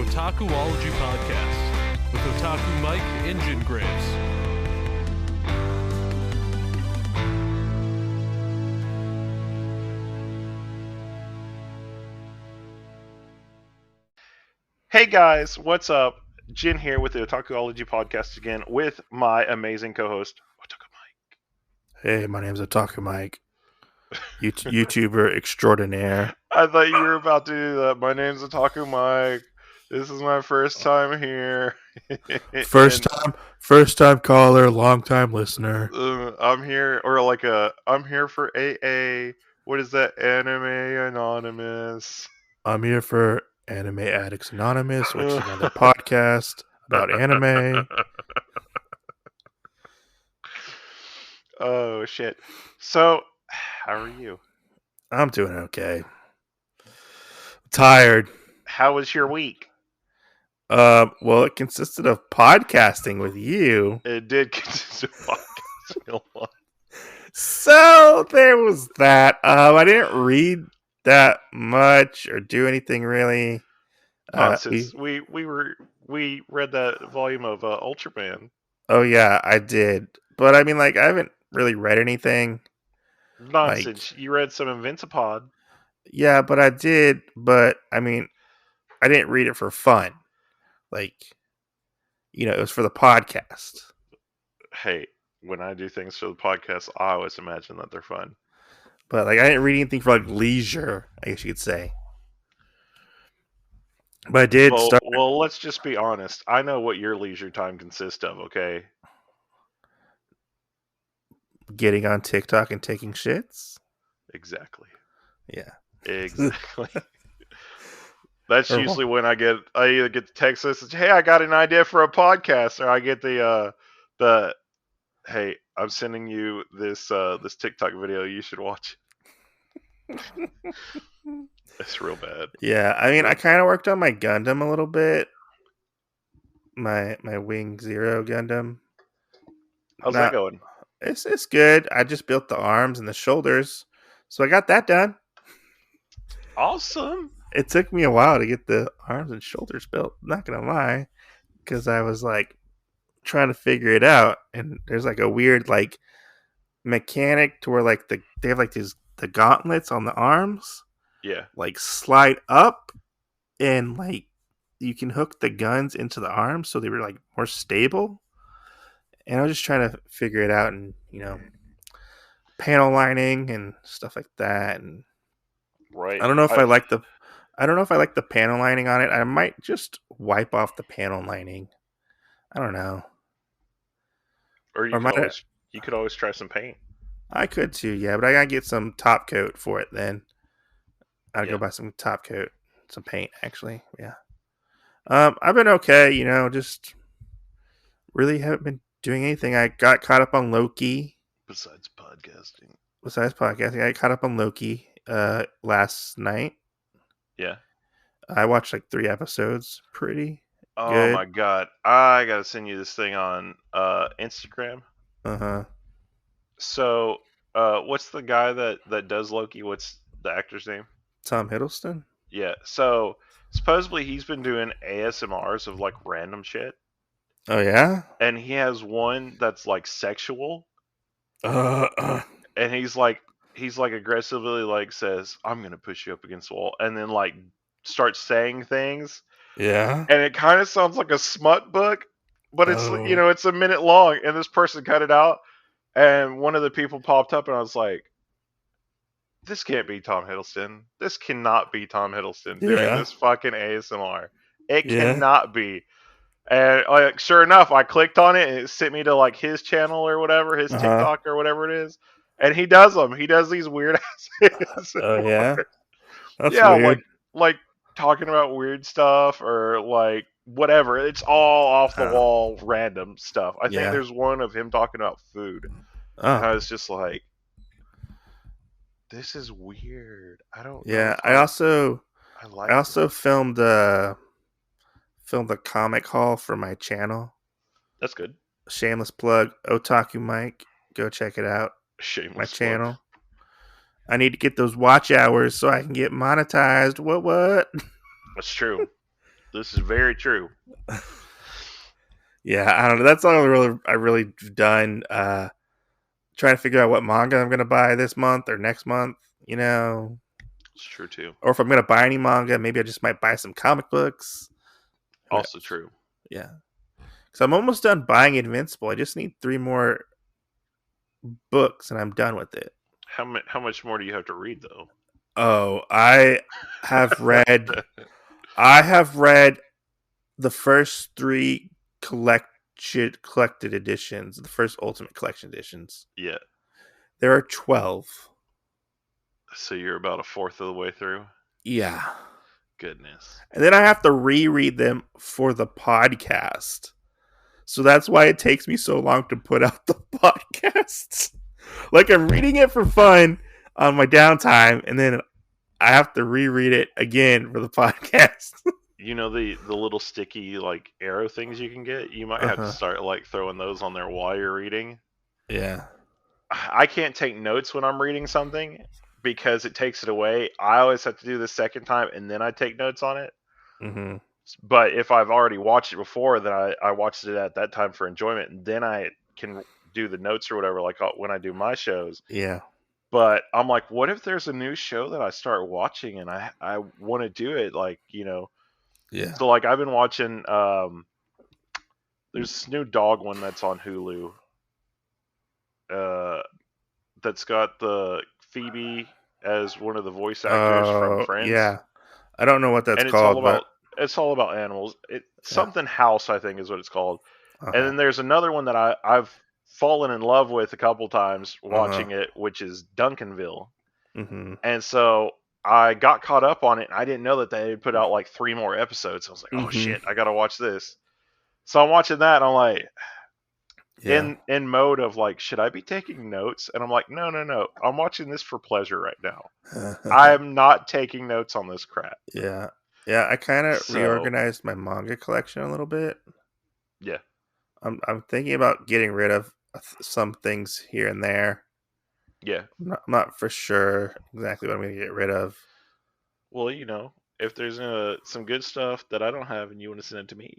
Otakuology Podcast with Otaku Mike and Jin Graves. Hey guys, what's up? Jin here with the Otakuology Podcast again with my amazing co-host, Otaku Hey, my name's Otaku Mike, YouTuber extraordinaire. I thought you were about to do that. My name's Otaku Mike. This is my first time here. First time caller, long time listener. I'm here, I'm here for AA. What is that? Anime Anonymous. I'm here for Anime Addicts Anonymous, which is another podcast about anime. Oh shit. So, how are you? I'm doing okay. Tired. How was your week? Well, it consisted of podcasting with you. It did consist of podcasting a lot. So there was that. I didn't read that much or do anything really. Nonsense. We read that volume of Ultraman. Oh yeah, I did. But I mean, like, I haven't really read anything. Nonsense. You read some Invincipod. Yeah, but I did. But I mean, I didn't read it for fun. Like, it was for the podcast. Hey, when I do things for the podcast, I always imagine that they're fun. But like, I didn't read anything for like leisure, I guess you could say. But I did start. Well, let's just be honest. I know what your leisure time consists of. Okay. Getting on TikTok and taking shits. Exactly. Yeah. Exactly. That's usually when I either get the text message, "Hey, I got an idea for a podcast," or I get the "Hey, I'm sending you this TikTok video. You should watch it." It's real bad. Yeah, I mean, I kind of worked on my Gundam a little bit. My Wing Zero Gundam. How's that going? It's good. I just built the arms and the shoulders, so I got that done. Awesome. It took me a while to get the arms and shoulders built. Not gonna lie, because I was like trying to figure it out, and there's like a weird like mechanic to where like they have like the gauntlets on the arms. Yeah. Like slide up, and like you can hook the guns into the arms, so they were like more stable. And I was just trying to figure it out, and panel lining and stuff like that. And right. I don't know if I like the panel lining on it. I might just wipe off the panel lining. I don't know. Or you could always try some paint. I could too, yeah, but I gotta get some top coat for it then. I'll go buy some top coat, some paint actually. Yeah. I've been okay, just really haven't been doing anything. I got caught up on Loki. Besides podcasting, I got caught up on Loki last night. Yeah. I watched like 3 episodes. Pretty Oh good. my god. I gotta send you this thing on Instagram. Uh-huh. So, what's the guy that does Loki? What's the actor's name? Tom Hiddleston? Yeah. So, supposedly he's been doing ASMRs of like random shit. Oh yeah? And he has one that's like sexual. And he's like aggressively like says, "I'm gonna push you up against the wall," and then like starts saying things. Yeah. And it kind of sounds like a smut book, but it's it's a minute long, and this person cut it out, and one of the people popped up, and I was like, "This can't be Tom Hiddleston. This cannot be Tom Hiddleston doing this fucking ASMR. It cannot be." And like, sure enough, I clicked on it, and it sent me to like his channel or whatever, his TikTok or whatever it is, and he does them. He does these weird ass. Oh yeah. That's weird. like talking about weird stuff or like whatever. It's all off the wall, random stuff. I think there's one of him talking about food. And I was just like, this is weird. I don't. Yeah, I also filmed a comic haul for my channel. That's good. Shameless plug, Otaku Mike. Go check it out. Shameless my plug. Channel. I need to get those watch hours so I can get monetized. What? That's true. This is very true. Yeah, I don't know. That's all I really done. Trying to figure out what manga I'm going to buy this month or next month. You know, It's true too. or if I'm going to buy any manga, maybe I just might buy some comic books. Who Also knows? true. Yeah, because I'm almost done buying Invincible. I just need 3 more books, and I'm done with it. How much more do you have to read though? Oh, I have read. I have read the first 3 collected editions, the first Ultimate Collection editions. Yeah. There are 12. So you're about a fourth of the way through? Yeah. Goodness. And then I have to reread them for the podcast. So that's why it takes me so long to put out the podcasts. Like, I'm reading it for fun on my downtime, and then I have to reread it again for the podcast. You know the little sticky like arrow things you can get? You might have to start like throwing those on there while you're reading. Yeah. I can't take notes when I'm reading something because it takes it away. I always have to do the second time and then I take notes on it. Mm-hmm. But if I've already watched it before, then I watched it at that time for enjoyment, and then I can do the notes or whatever, like when I do my shows. Yeah. But I'm like, what if there's a new show that I start watching and I want to do it, like, you know? Yeah. So like I've been watching. There's this new dog one that's on Hulu. That's got the Phoebe as one of the voice actors from Friends. Yeah. I don't know what that's and called, but it's all about animals. Yeah. Something House, I think, is what it's called. Uh-huh. And then there's another one that I've fallen in love with a couple times watching it, which is Duncanville. Mm-hmm. And so I got caught up on it, and I didn't know that they had put out like 3 more episodes. I was like, oh shit, I gotta watch this. So I'm watching that, and I'm like, in mode of like, should I be taking notes? And I'm like, no. I'm watching this for pleasure right now. I'm not taking notes on this crap. Yeah. Yeah, I kind of reorganized my manga collection a little bit. Yeah. I'm thinking about getting rid of some things here and there. Yeah. I'm not for sure exactly what I'm going to get rid of. Well, you know, if there's some good stuff that I don't have and you want to send it to me.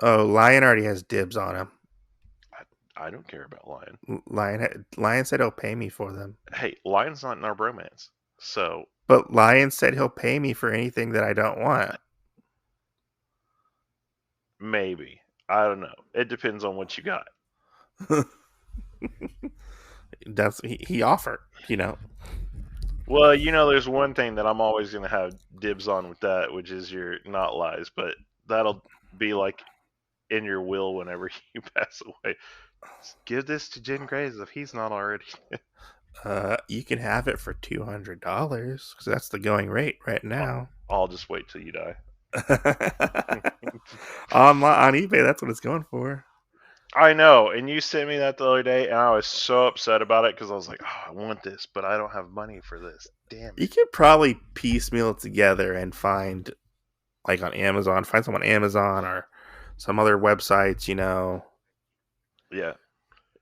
Oh, Lion already has dibs on them. I don't care about Lion. Lion said he'll pay me for them. Hey, Lion's not in our bromance. So. But Lion said he'll pay me for anything that I don't want. Maybe. I don't know. It depends on what you got. He offered, you know. Well, you know, there's one thing that I'm always going to have dibs on with that, which is your not lies, but that'll be like in your will whenever you pass away. Just give this to Jen Graves if he's not already. You can have it for $200 because that's the going rate right now. I'll just wait till you die. on eBay, that's what it's going for. I know, and you sent me that the other day, and I was so upset about it because I was like, oh, I want this, but I don't have money for this. Damn it. You could probably piecemeal it together and find, like on Amazon, find some on Amazon or some other websites, you know. Yeah.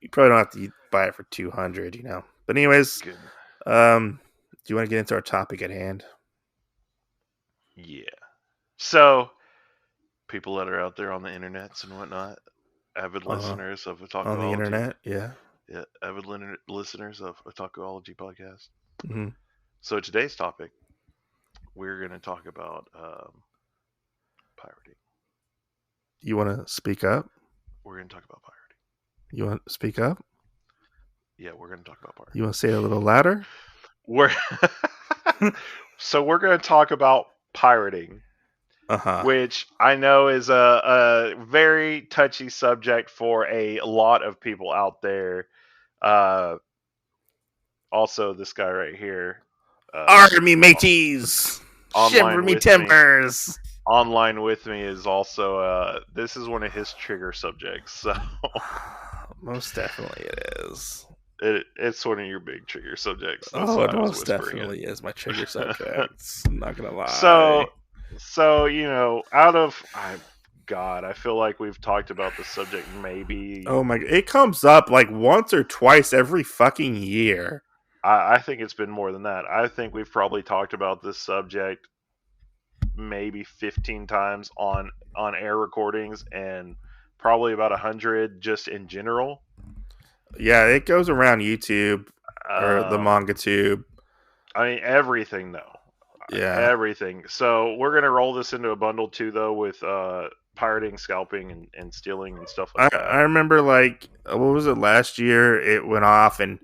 You probably don't have to buy it for $200, you know. But anyways, Good. Do you want to get into our topic at hand? Yeah. So, people that are out there on the internets and whatnot, avid listeners of Otakuology. On the internet, yeah. Yeah, avid listeners of Otakuology podcast. Mm-hmm. So today's topic, we're going to talk about pirating. You want to speak up? We're going to talk about pirating. You want to speak up? Yeah, we're going to talk about pirating. You want to say it a little louder? So we're going to talk about pirating. Which I know is a very touchy subject for a lot of people out there. Also, this guy right here. Argue me, mateys! Shiver me timbers! Online with me is also, this is one of his trigger subjects. So most definitely it is. It's one of your big trigger subjects. It most definitely is my trigger subjects. I'm not going to lie. So, you know, I feel like we've talked about this subject maybe. Oh my, it comes up like once or twice every fucking year. I think it's been more than that. I think we've probably talked about this subject maybe 15 times on air recordings, and probably about 100 just in general. Yeah, it goes around YouTube or the Manga tube. I mean, everything though. Yeah, Everything. So we're gonna roll this into a bundle too, though, with pirating, scalping, and stealing and stuff like that. I remember like what was it last year? It went off and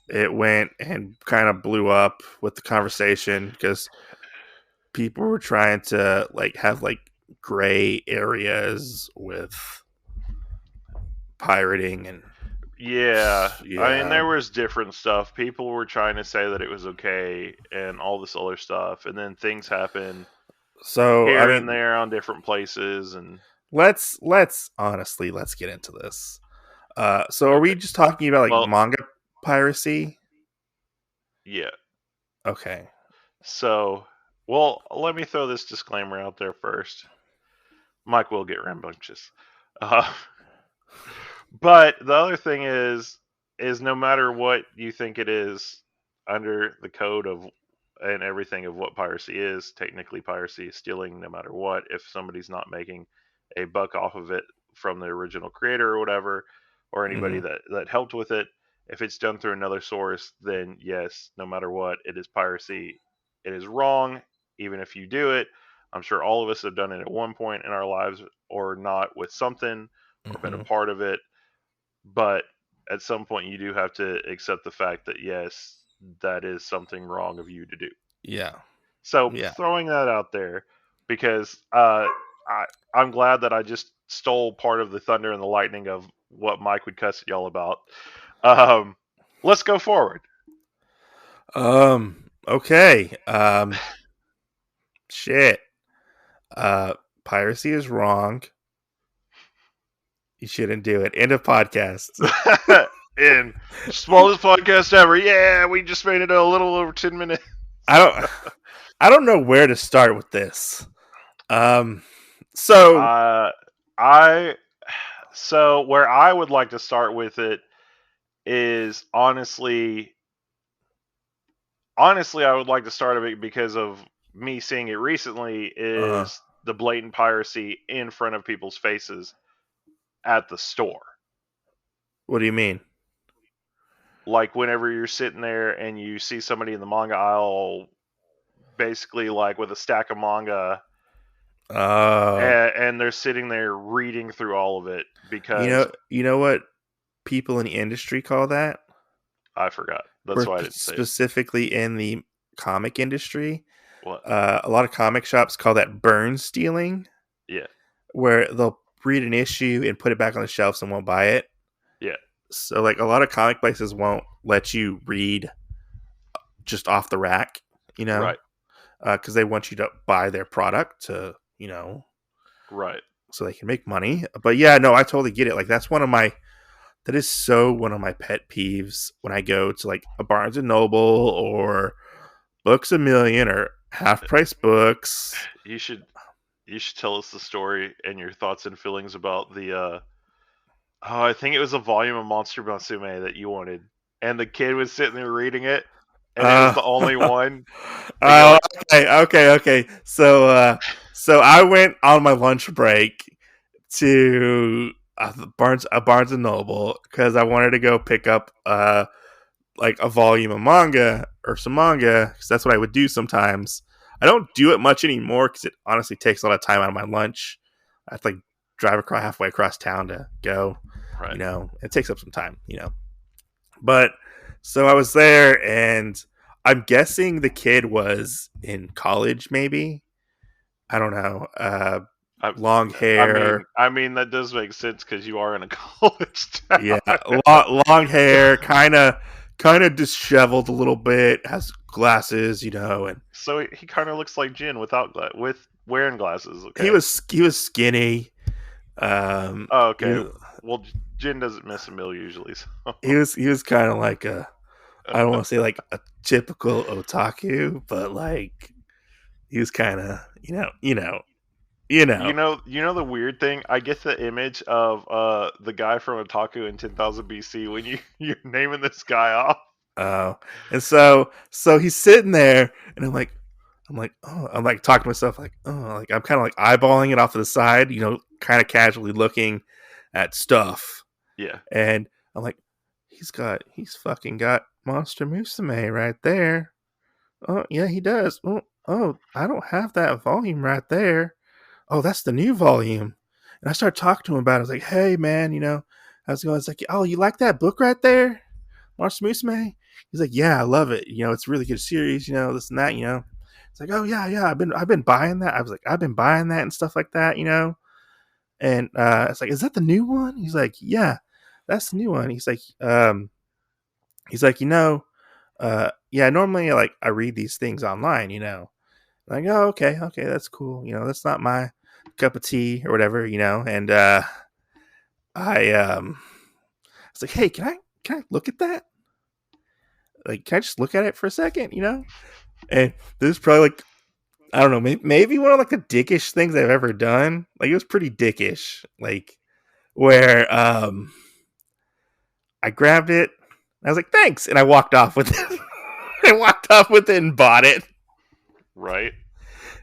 it went and kind of blew up with the conversation because people were trying to like have like gray areas with pirating and Yeah, I mean, yeah. there was different stuff. People were trying to say that it was okay and all this other stuff, and then things happen So I here and mean, there on different places, and let's honestly let's get into this. So are we okay. just talking about like Well, manga piracy? yeah. Okay. So, well, let me throw this disclaimer out there first. Mike will get rambunctious. Uh, But the other thing is no matter what you think it is under the code of and everything of what piracy is, technically piracy is stealing no matter what. If somebody's not making a buck off of it from the original creator or whatever, or anybody Hmm. that helped with it, if it's done through another source, then yes, no matter what, it is piracy. It is wrong, even if you do it. I'm sure all of us have done it at one point in our lives or not with something or been a Hmm. part of it, but at some point you do have to accept the fact that yes, that is something wrong of you to do. Yeah. So Yeah. throwing that out there, because I'm glad that I just stole part of the thunder and the lightning of what Mike would cuss at y'all about. Um, let's go forward. Okay. Shit. Piracy is wrong. You shouldn't do it. End of podcast. In smallest podcast ever. Yeah, we just made it a little over 10 minutes. I don't. I don't know where to start with this. So. I so where I would like to start with it is honestly I would like to start it because of me seeing it recently is the blatant piracy in front of people's faces at the store. What do you mean? Like whenever you're sitting there and you see somebody in the manga aisle basically like with a stack of manga, Oh. and they're sitting there reading through all of it You because know. You know what people in the industry call that? I forgot. That's why I didn't say it. Specifically in the comic industry, What? a lot of comic shops call that burn stealing, Yeah. where they'll read an issue and put it back on the shelves and won't buy it. Yeah. So, like, a lot of comic places won't let you read just off the rack, Right. because they want you to buy their product to, Right. so they can make money. But yeah, no, I totally get it. Like, that is so one of my pet peeves when I go to like a Barnes and Noble or Books a Million or Half Price Books. You should tell us the story and your thoughts and feelings about the I think it was a volume of Monster Musume that you wanted. And the kid was sitting there reading it and it was Uh, the only one. And you're oh, like, okay. So I went on my lunch break to Barnes and Noble because I wanted to go pick up like a volume of manga or some manga because that's what I would do sometimes. I don't do it much anymore because it honestly takes a lot of time out of my lunch. I have to like drive across halfway across town to go. right. It takes up some time. But so I was there, and I'm guessing the kid was in college, maybe. I don't know. I, Long hair. I mean that does make sense because you are in a college town. Yeah, long hair, kind of disheveled a little bit. Has glasses, and So he kind of looks like Jin with wearing glasses. Okay. he was skinny. Oh, okay. He, Well, Jin doesn't miss a meal usually. So. he was kind of like I don't want to say like a typical otaku, but like he was kind of You know the weird thing. I get the image of the guy from Otaku in 10,000 BC when you're naming this guy off. Oh, and so he's sitting there, and I'm I'm like, oh, I'm like talking to myself, like, oh, like I'm kind of like eyeballing it off to the side, kind of casually looking at stuff, Yeah. and I'm like, he's fucking got Monster Musume right there. Oh yeah, he does. Oh, I don't have that volume right there. Oh, that's the new volume. And I started talking to him about it. I was like, hey man, how's it going? It's like, oh, you like that book right there, Monster Musume? He's like, yeah, I love it. It's a really good series. This and that. It's like, oh yeah, I've been buying that. I was like, I've been buying that and stuff like that. And it's like, is that the new one? He's like, yeah, that's the new one. He's like, yeah, normally like I read these things online. Like, oh, okay, that's cool. That's not my cup of tea or whatever. And I was like, hey, can I look at that? Like, can I just look at it for a second? And this is probably like, I don't know, maybe one of like the dickish things I've ever done. Like, it was pretty dickish. Like, where I grabbed it, I was like, thanks, and I walked off with it. I walked off with it and bought it. Right.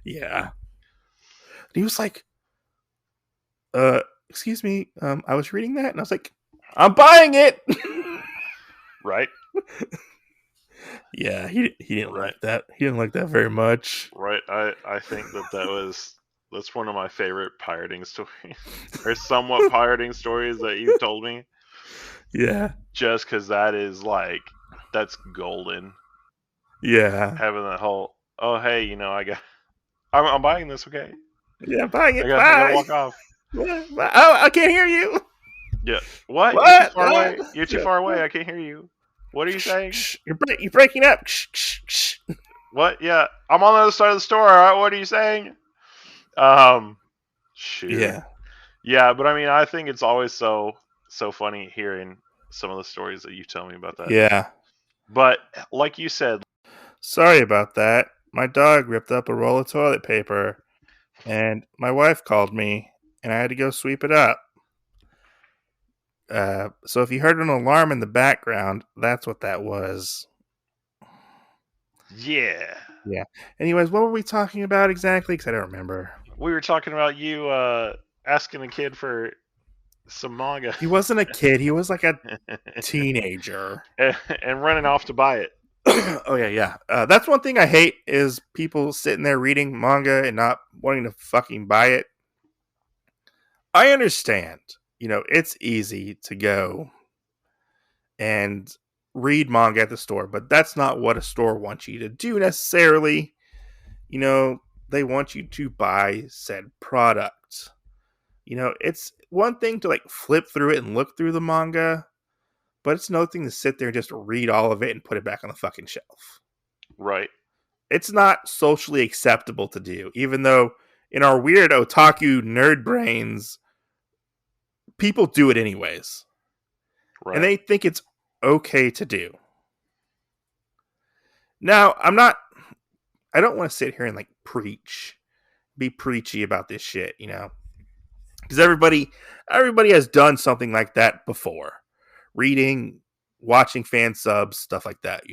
Yeah. And he was like, excuse me, I was reading that, and I was like, I'm buying it. Right. Yeah, he didn't like that. He didn't like that very much. Right. I think that's one of my favorite pirating stories, or somewhat pirating stories that you've told me. Yeah. Just because that's golden. Yeah. Having that whole, oh hey, I'm buying this, okay? Yeah, I'm buying it. I gotta walk off. Oh, I can't hear you. Yeah. What? What? You're too far away. You're too far away. I can't hear you. What are you saying? You're breaking up. What? Yeah, I'm on the other side of the store. All right. What are you saying? Shoot. Yeah. Yeah, but I mean, I think it's always so funny hearing some of the stories that you tell me about that. Yeah. But like you said, sorry about that. My dog ripped up a roll of toilet paper, and my wife called me, and I had to go sweep it up. So if you heard an alarm in the background, that's what that was. Yeah. Yeah. Anyways, what were we talking about exactly? Because I don't remember. We were talking about you asking a kid for some manga. He wasn't a kid. He was like a teenager. and running off to buy it. Oh, yeah. That's one thing I hate is people sitting there reading manga and not wanting to fucking buy it. I understand. It's easy to go and read manga at the store, but that's not what a store wants you to do necessarily. They want you to buy said product. It's one thing to like flip through it and look through the manga, but it's another thing to sit there and just read all of it and put it back on the fucking shelf. Right. It's not socially acceptable to do, even though in our weird otaku nerd brains, people do it anyways. Right. And they think it's okay to do. Now, I don't want to sit here and like be preachy about this shit, because everybody has done something like that before. Reading, watching fan subs, stuff like that,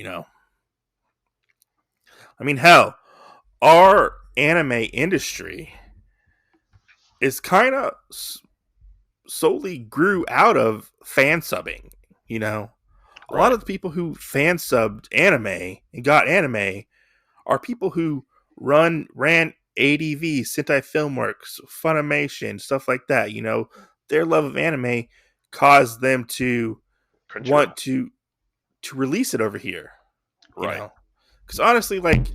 I mean, hell, our anime industry is kind of solely grew out of fan subbing, A lot of the people who fan subbed anime and got anime are people who ran ADV, Sentai Filmworks, Funimation, stuff like that. Their love of anime caused them to want to release it over here. Right. Because honestly, like,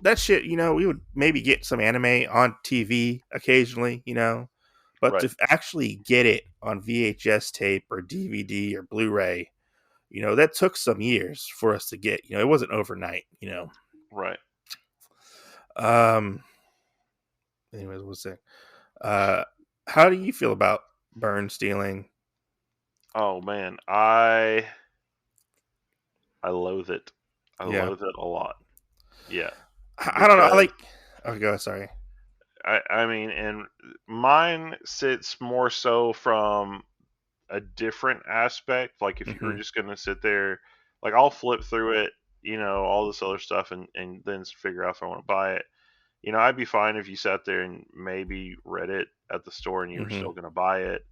that shit, we would maybe get some anime on TV occasionally, but to actually get it on VHS tape or DVD or Blu-ray, that took some years for us to get. It wasn't overnight, Right. Anyways, what's that? How do you feel about burn stealing? Oh man, I loathe it. I loathe it a lot. Yeah. I don't know. I like. Oh, go. Sorry. I mean, and mine sits more so from a different aspect. Like if you're just gonna sit there, like I'll flip through it, all this other stuff, and then figure out if I want to buy it. I'd be fine if you sat there and maybe read it at the store and you were still going to buy it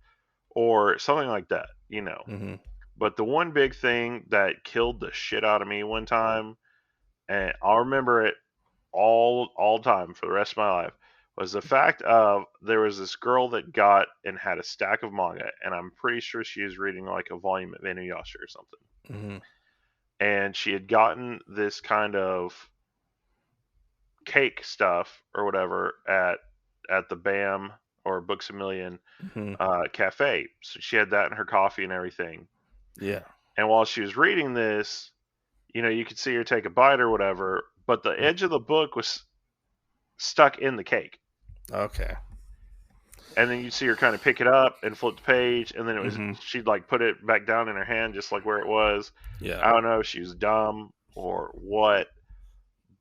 or something like that. Mm-hmm. But the one big thing that killed the shit out of me one time, and I'll remember it all time for the rest of my life, was the fact of there was this girl that got and had a stack of manga, and I'm pretty sure she was reading like a volume of Inuyasha or something. Mm-hmm. And she had gotten this kind of cake stuff or whatever at the BAM or Books a Million Mm-hmm. cafe. So she had that in her coffee and everything. Yeah. And while she was reading this, you could see her take a bite or whatever, but the edge of the book was stuck in the cake. Okay. And then you'd see her kind of pick it up and flip the page, and then Mm-hmm. she'd like put it back down in her hand just like where it was. Yeah. I don't know if she was dumb or what,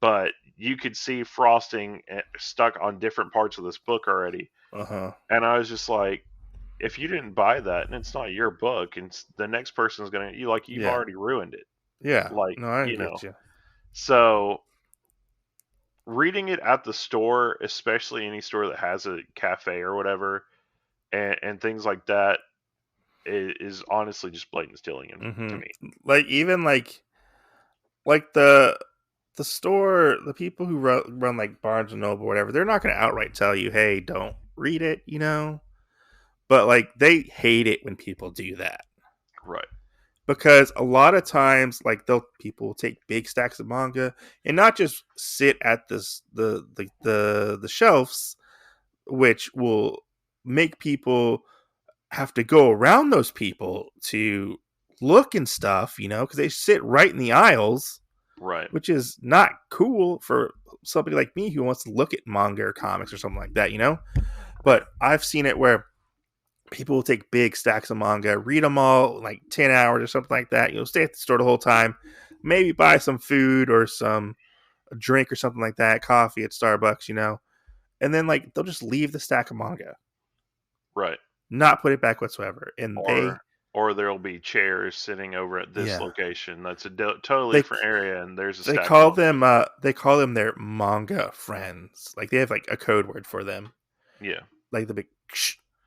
but you could see frosting stuck on different parts of this book already. Uh-huh. And I was just like, if you didn't buy that and it's not your book, and the next person's gonna you've already ruined it. Yeah. Like, no, I get you. So reading it at the store, especially any store that has a cafe or whatever, and things like that, is honestly just blatant stealing to me. Like even like the store, the people who run like Barnes and Noble or whatever, they're not going to outright tell you, "Hey, don't read it," But like they hate it when people do that. Right. Because a lot of times, like people will take big stacks of manga and not just sit at the shelves, which will make people have to go around those people to look and stuff, because they sit right in the aisles, Right. which is not cool for somebody like me who wants to look at manga or comics or something like that, But I've seen it where people will take big stacks of manga, read them all like 10 hours or something like that. Stay at the store the whole time, maybe buy some food or some drink or something like that, coffee at Starbucks, and then like they'll just leave the stack of manga. Right. Not put it back whatsoever. And or there'll be chairs sitting over at this location. That's a totally different area, and there's a they stack call of them they call them their manga friends. Like they have like a code word for them. Yeah. Like the big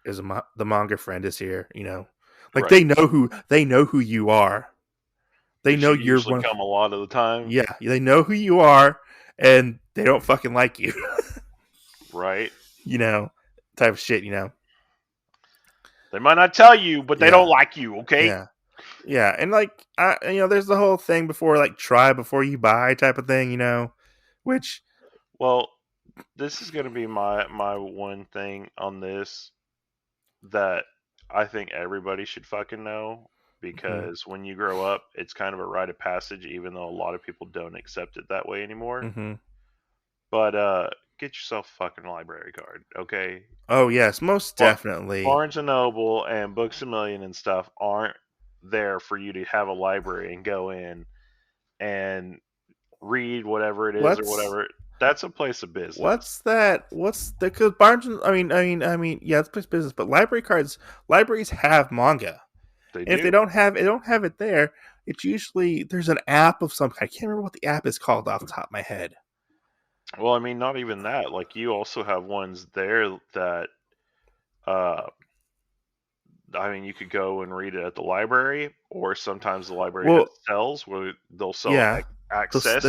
is the manga friend is here, Like Right. they know who you are. They know you you're usually one. Come a lot of the time. Yeah, they know who you are, and they don't fucking like you. Right. Type of shit. They might not tell you, but they don't like you. Okay. Yeah. Yeah, and like there's the whole thing before like try before you buy type of thing. Which. Well, this is going to be my one thing on this that I think everybody should fucking know, because when you grow up, it's kind of a rite of passage, even though a lot of people don't accept it that way anymore. Mm-hmm. But get yourself a fucking library card, okay? Oh yes, most definitely. Barnes and Noble and Books a Million and stuff aren't there for you to have a library and go in and read whatever it is or whatever. That's a place of business. What's that? Because Barnes? I mean, yeah, it's a place of business. But libraries have manga. If they don't have it there, it's usually there's an app of some kind. I can't remember what the app is called off the top of my head. Well, I mean, not even that. Like you also have ones there that, I mean, you could go and read it at the library, or sometimes the library sells where they'll sell access.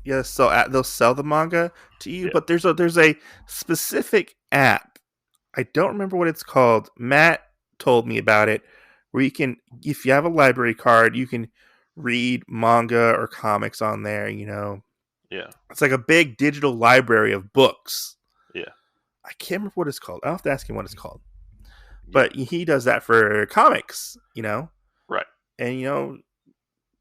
They'll sell the manga to you, but there's a specific app. I don't remember what it's called. Matt told me about it, where you can, if you have a library card, you can read manga or comics on there. Yeah, it's like a big digital library of books. Yeah, I can't remember what it's called. I'll have to ask him what it's called. But he does that for comics, right? And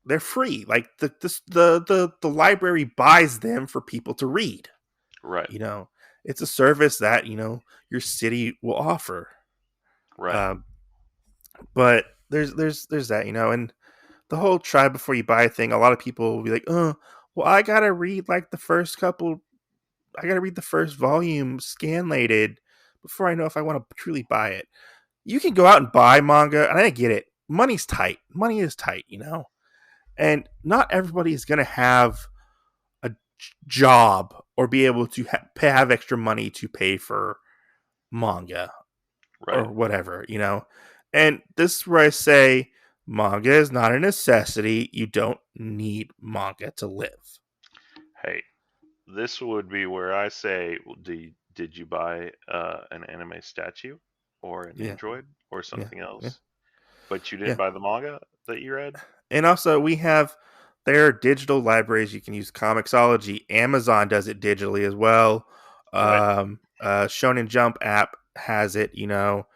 they're free. Like the library buys them for people to read. Right. It's a service that, your city will offer. Right. But there's that, and the whole try before you buy thing, a lot of people will be like, well, I gotta read like the first volume scanlated before I know if I want to truly buy it. You can go out and buy manga, and I get it. Money's tight. Money is tight, and not everybody is going to have job or be able to have extra money to pay for manga Right. or whatever, you know. And this is where I say manga is not a necessity. You don't need manga to live. Hey, this would be where I say, well, did you buy an anime statue or an Yeah, android or yeah, something yeah, else, but you didn't yeah. buy the manga that you read? And also, we have there are digital libraries you can use. Comixology, Amazon does it digitally as well. Right. Shonen Jump app has it. You know,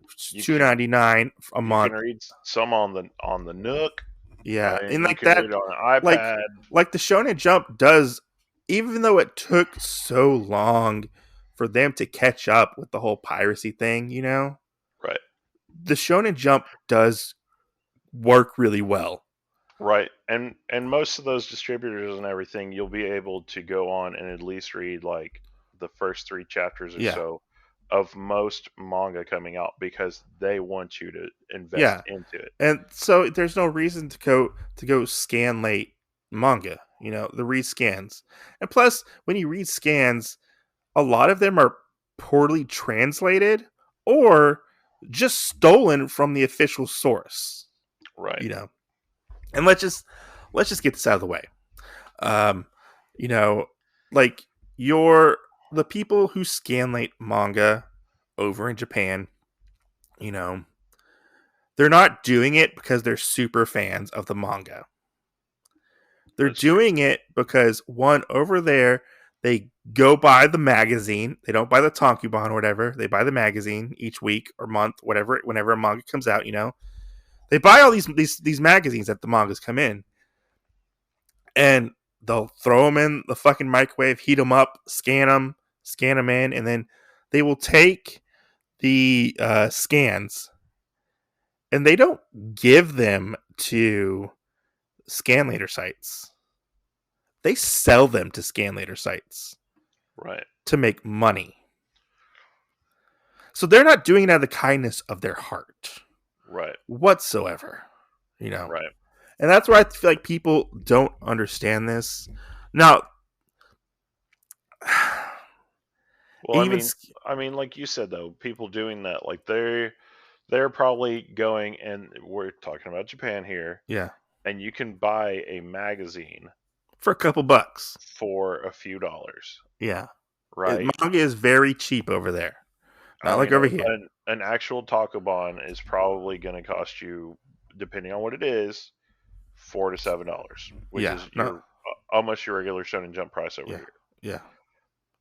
it's You can $2.99 a you can month. read some on the Nook. Yeah, and You like can read that, it on an like iPad. like the Shonen Jump does. Even though it took so long for them to catch up with the whole piracy thing, you know, Right. the Shonen Jump does work really well. Right. And most of those distributors and everything, you'll be able to go on and at least read like the first 3 chapters or Yeah, so of most manga coming out because they want you to invest yeah. into it. And so there's no reason to go scan late manga, you know, the read scans. And plus, when you read scans, a lot of them are poorly translated or just stolen from the official source, Right. you know. And let's just get this out of the way. Um, you know, like your the people who scan late manga over in Japan, you know, they're not doing it because they're super fans of the manga. They're That's true. doing it because one over there they go buy the magazine. They don't buy the tankobon or whatever. They buy the magazine each week or month, whatever. Whenever a manga comes out, you know, they buy all these magazines that the mangas come in, and they'll throw them in the fucking microwave, heat them up, scan them in, and then they will take the scans and they don't give them to scan later sites. They sell them to scan later sites Right. to make money. So they're not doing it out of the kindness of their heart Right. whatsoever, you know. Right. And that's where I feel like people don't understand this. Now, Well, even I mean, like you said though, people doing that, like they're probably going, and we're talking about Japan here, yeah, and you can buy a magazine for a couple bucks. for a few dollars, Yeah, right? manga is very cheap over there, I not like mean, over here. an actual taco is probably going to cost you, depending on what it is, $4 to $7, which Yeah, is no, your almost your regular Shonen Jump price over yeah, here. yeah.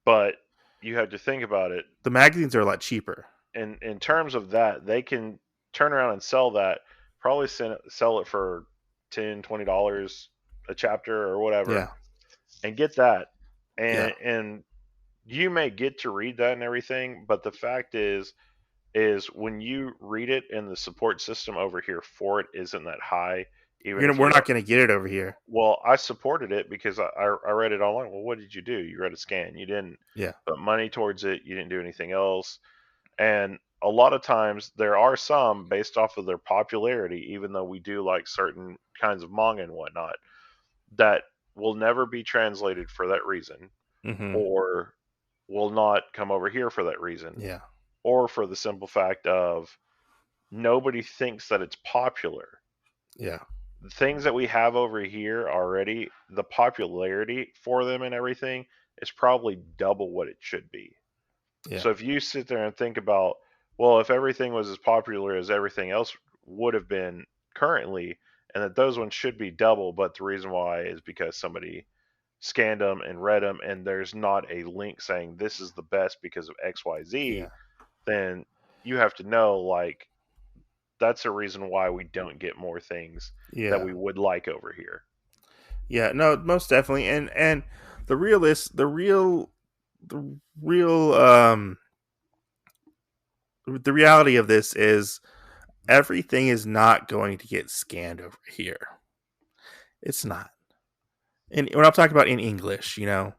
But you have to think about it The magazines are a lot cheaper. in terms of that. They can turn around and sell that, probably sell it for $10, $20 a chapter or whatever, Yeah, and get that. yeah. And you may get to read that and everything, but the fact is when you read it and the support system over here for it isn't that high, even if We're you not don't. going to get it over here. Well, I supported it because I read it online. Well, what did you do? You read a scan. You didn't Yeah, put money towards it. You didn't do anything else. And a lot of times there are some based off of their popularity, even though we do like certain kinds of manga and whatnot, that will never be translated for that reason, mm-hmm. or will not come over here for that reason, Yeah, or for the simple fact of nobody thinks that it's popular. yeah, The things that we have over here already, the popularity for them and everything is probably double what it should be. yeah, So if you sit there and think about, well, if everything was as popular as everything else would have been currently, and that those ones should be double, but the reason why is because somebody scanned them and read them, and there's not a link saying this is the best because of XYZ, yeah, then you have to know, like, that's a reason why we don't get more things that yeah, we would like over here. yeah. No, most definitely. And the realist, the real the reality of this is everything is not going to get scanned over here. It's not. And when I'm talking about in English, you know,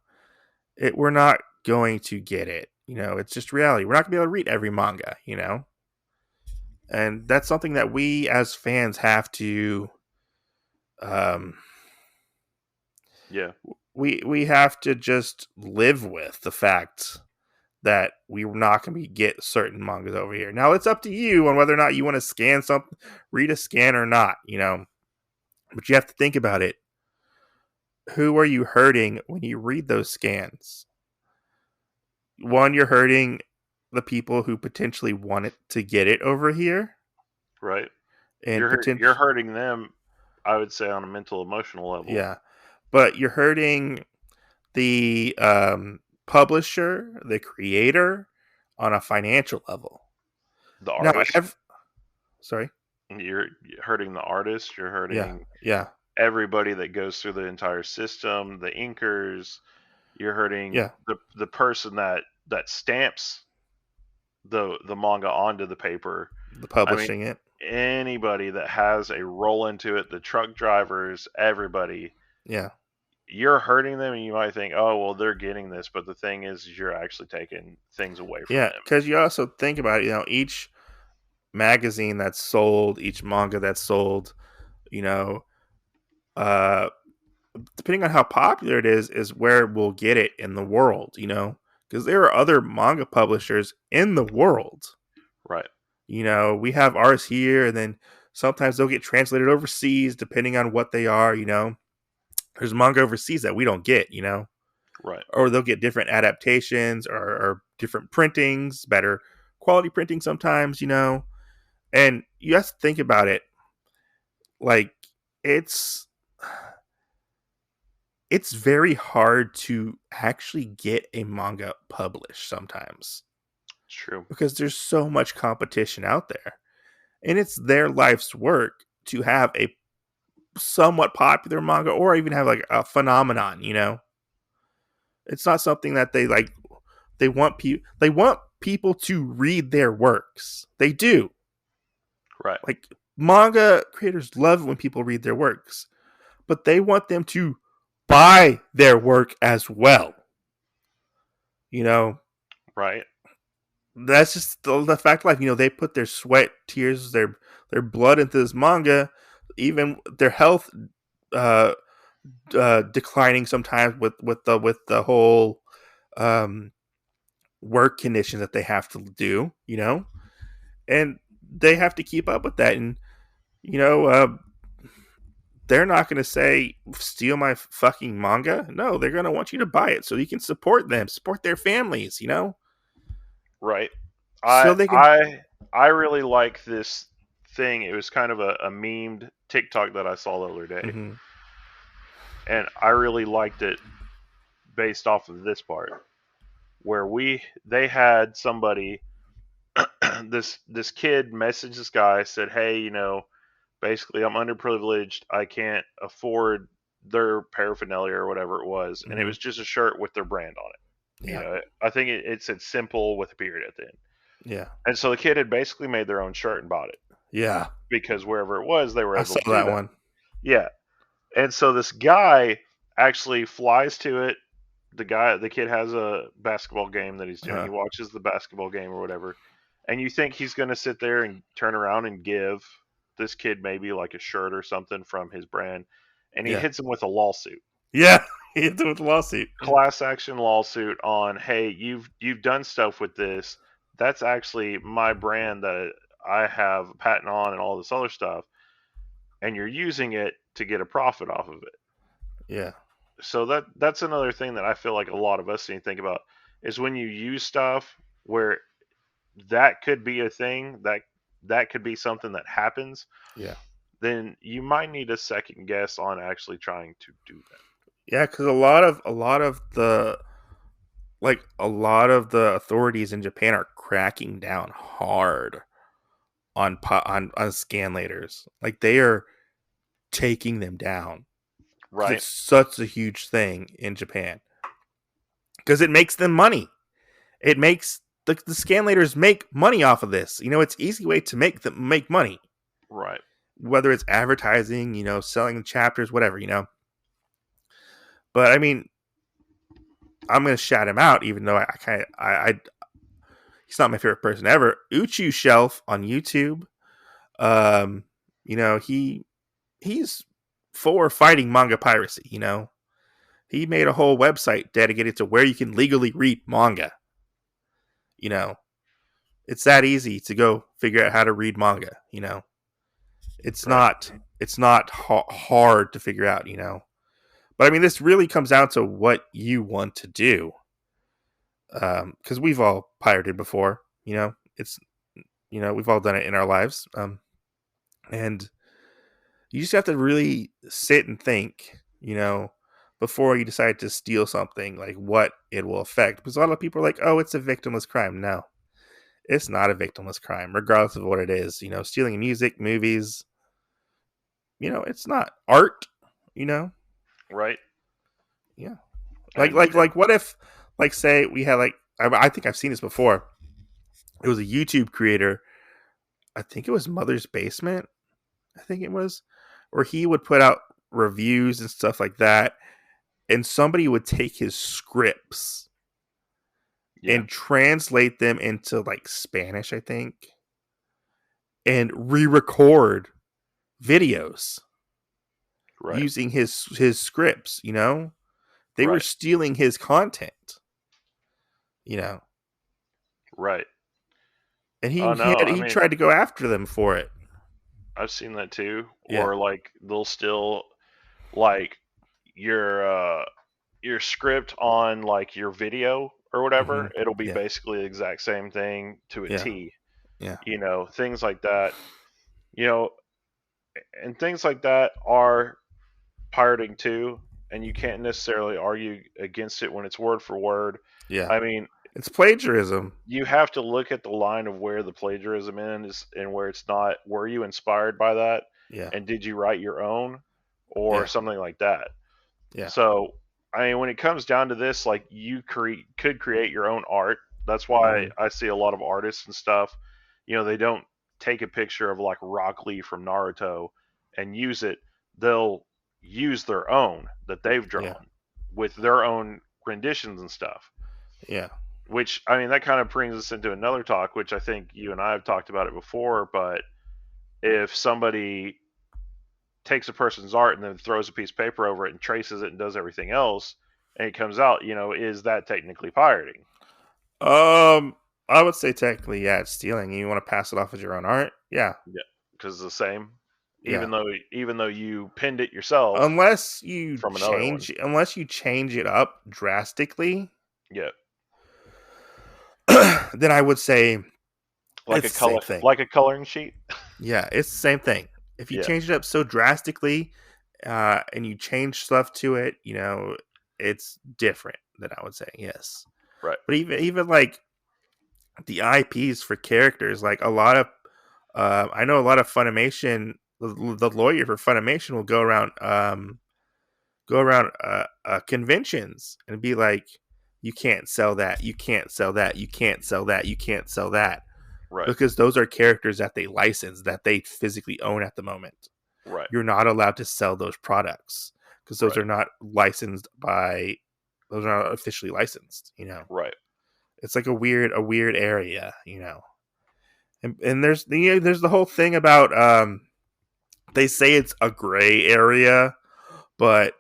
we're not going to get it. You know, it's just reality. We're not going to be able to read every manga, you know? And that's something that we as fans have to, um, Yeah. we have to just live with the fact that we're not going to get certain mangas over here. Now it's up to you on whether or not you want to scan something, read a scan or not, But you have to think about it. Who are you hurting when you read those scans? One, you're hurting the people who potentially want it to get it over here, Right. and You're hurting them, I would say, on a mental, emotional level. Yeah, but you're hurting the publisher, the creator, on a financial level. The Now, artist. Sorry. You're hurting the artist. You're hurting Yeah. everybody that goes through the entire system, the inkers. You're hurting Yeah. the person that stamps the manga onto the paper. The publishing it. Anybody that has a role into it, the truck drivers, everybody. Yeah. You're hurting them, and you might think, oh, well, they're getting this. But the thing is you're actually taking things away from them. Yeah, because you also think about it, each magazine that's sold, each manga that's sold, depending on how popular it is where we'll get it in the world, because there are other manga publishers in the world. Right. We have ours here, and then sometimes they'll get translated overseas depending on what they are, There's manga overseas that we don't get, Right. Or they'll get different adaptations or different printings, better quality printing sometimes, And you have to think about it. Like, it's very hard to actually get a manga published sometimes. True. Because there's so much competition out there. And it's their life's work to have a somewhat popular manga or even have like a phenomenon, It's not something that they like. They want people to read their works. They do. Right. Like, manga creators love when people read their works, but they want them to buy their work as well. Right. That's just the fact of life. They put their sweat, tears, their blood into this manga, even their health declining sometimes with the whole work conditions that they have to do, and they have to keep up with that. And they're not going to say steal my fucking manga. No, they're going to want you to buy it so you can support them, support their families. Right. So they can. I really like this thing. It was kind of a memed TikTok that I saw the other day. Mm-hmm. And I really liked it based off of this part where they had somebody this kid messaged this guy, said, hey, basically I'm underprivileged, I can't afford their paraphernalia or whatever it was. Mm-hmm. And it was just a shirt with their brand on it. Yeah. I think it said simple with a period at the end. Yeah. And so the kid had basically made their own shirt and bought it. Yeah. Because wherever it was, they were able to do that one. Yeah. And so this guy actually flies to it. The kid has a basketball game that he's doing. Uh-huh. He watches the basketball game or whatever. And you think he's going to sit there and turn around and give this kid maybe like a shirt or something from his brand. And he hits him with a lawsuit. Yeah. He hits him with a lawsuit. Class action lawsuit on, hey, you've done stuff with this. That's actually my brand that I have a patent on and all this other stuff. And you're using it to get a profit off of it. Yeah. So that's another thing that I feel like a lot of us need to think about is when you use stuff where that could be a thing, that could be something that happens. Yeah. Then you might need a second guess on actually trying to do that. Yeah, because a lot of the authorities in Japan are cracking down hard on scanlators. Like, they are taking them down. Right. It's such a huge thing in Japan because it makes them money. It makes the scanlators make money off of this. It's an easy way to make money. Right. Whether it's advertising, selling chapters, whatever, But I mean, I'm gonna shout him out, even though he's not my favorite person ever. Uchu Shelf on YouTube. He's for fighting manga piracy. He made a whole website dedicated to where you can legally read manga. You know, it's that easy to go figure out how to read manga. You know, it's Right. not hard to figure out. You know, but I mean, this really comes down to what you want to do. Because we've all pirated before. You know, we've all done it in our lives. And you just have to really sit and think, before you decide to steal something, like what it will affect. Because a lot of people are like, oh, it's a victimless crime. No, it's not a victimless crime, regardless of what it is. Stealing music, movies, it's not art, you know? Right. Yeah. And Like what if, like, say we had, like, I think I've seen this before. It was a YouTube creator. I think it was Mother's Basement. I think it was, where he would put out reviews and stuff like that, and somebody would take his scripts and translate them into, like, Spanish, I think, and re-record videos using his scripts. They were stealing his content. Right. And Oh no, he tried to go after them for it. I've seen that too. Yeah. Or like they'll steal like your script on like your video or whatever. Mhm. It'll be Yeah. basically the exact same thing to a Yeah. T. Yeah. Things like that. And things like that are pirating too, and you can't necessarily argue against it when it's word for word. Yeah. I mean, It's plagiarism. you have to look at the line of where the plagiarism is and where it's not. Were you inspired by that? Yeah. And did you write your own or something like that? Yeah. So, I mean, when it comes down to this, like you could create your own art. That's why I see a lot of artists and stuff. They don't take a picture of like Rock Lee from Naruto and use it. They'll use their own that they've drawn with their own renditions and stuff. Yeah. Which, I mean, that kind of brings us into another talk, which I think you and I have talked about it before. But if somebody takes a person's art and then throws a piece of paper over it and traces it and does everything else, and it comes out, is that technically pirating? I would say technically, yeah, it's stealing. You want to pass it off as your own art? Yeah. Yeah, because it's the same. Yeah. Even though you pinned it yourself, unless you from another one. change it up drastically, Yeah, then I would say like it's a color, the same thing. like a coloring sheet. Yeah, it's the same thing. If you change it up so drastically, and you change stuff to it, it's different. Then I would say yes. Right. But even like the IPs for characters, like a lot of, I know a lot of Funimation. The lawyer for Funimation will go around conventions and be like, you can't sell that, you can't sell that, you can't sell that, you can't sell that. Right. Because those are characters that they license, that they physically own at the moment. Right. You're not allowed to sell those products because those are not licensed by, those are not officially licensed, Right. It's like a weird area, And there's the whole thing about, they say it's a gray area, but